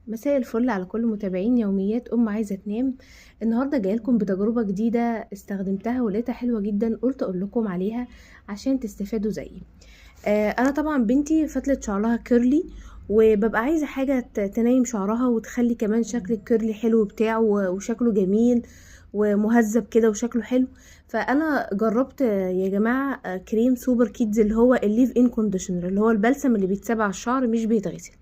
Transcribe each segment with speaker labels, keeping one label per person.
Speaker 1: مساء الفل على كل متابعين يوميات عايزة تنام. النهارده جايه لكم بتجربة جديدة استخدمتها ولقيتها حلوة جدا، قلت اقول لكم عليها عشان تستفادوا زيي. انا طبعا بنتي فتلة شعرها كيرلي، وببقى عايزة حاجة تنايم شعرها وتخلي كمان شكل الكيرلي حلو بتاعه وشكله جميل ومهذب كده وشكله حلو. فانا جربت يا جماعة كريم سوبر كيدز اللي هو الليف ان كونديشنر، اللي هو البلسم اللي بيتساب على الشعر مش بيتغسل.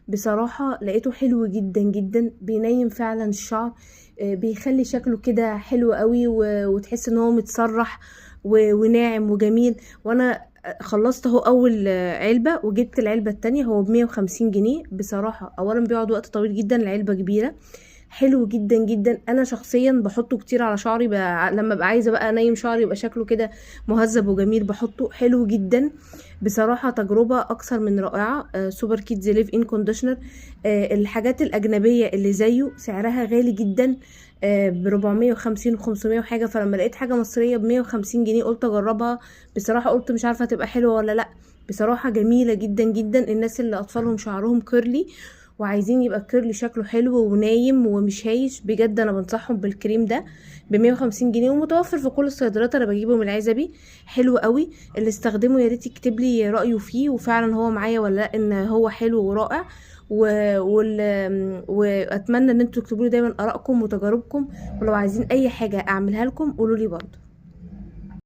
Speaker 1: بصراحة لقيته حلو جدا جدا، بينيم فعلا الشعر. بيخلي شكله كده حلو قوي وتحس ان هو متسرح وناعم وجميل. وانا خلصت اهو اول علبة، وجبت العلبة التانية، هو ب150 جنيه. بصراحة اولا بيقعد وقت طويل جدا، العلبة كبيرة، حلو جدا جدا. انا شخصيا بحطه كتير على شعري لما ببقى عايزه بقى انيم شعري يبقى شكله كده مهذب وجميل، بحطه حلو جدا. بصراحه تجربه اكثر من رائعه. سوبر كيدز ليف ان كونديشنر. الحاجات الاجنبيه اللي زيه سعرها غالي جدا، ب 450 و 500 وحاجه. فلما لقيت حاجه مصريه ب 150 جنيه قلت اجربها. بصراحه قلت مش عارفه هتبقى حلوه ولا لا. بصراحه جميله جدا جدا. الناس اللي اطفالهم شعرهم كيرلي وعايزين يبقى الكيرلي شكله حلو ونايم ومش هايش، بجد انا بنصحهم بالكريم ده. ب150 جنيه ومتوفر في كل الصيدليات، انا بجيبه من العزبي. حلو قوي. اللي استخدمه يا ريت يكتب لي رايه فيه وفعلا هو معايا ولا لا، ان هو حلو ورائع. واتمنى ان انتوا تكتبوا لي دايما ارائكم وتجاربكم، ولو عايزين اي حاجه اعملها لكم قولوا لي برضه.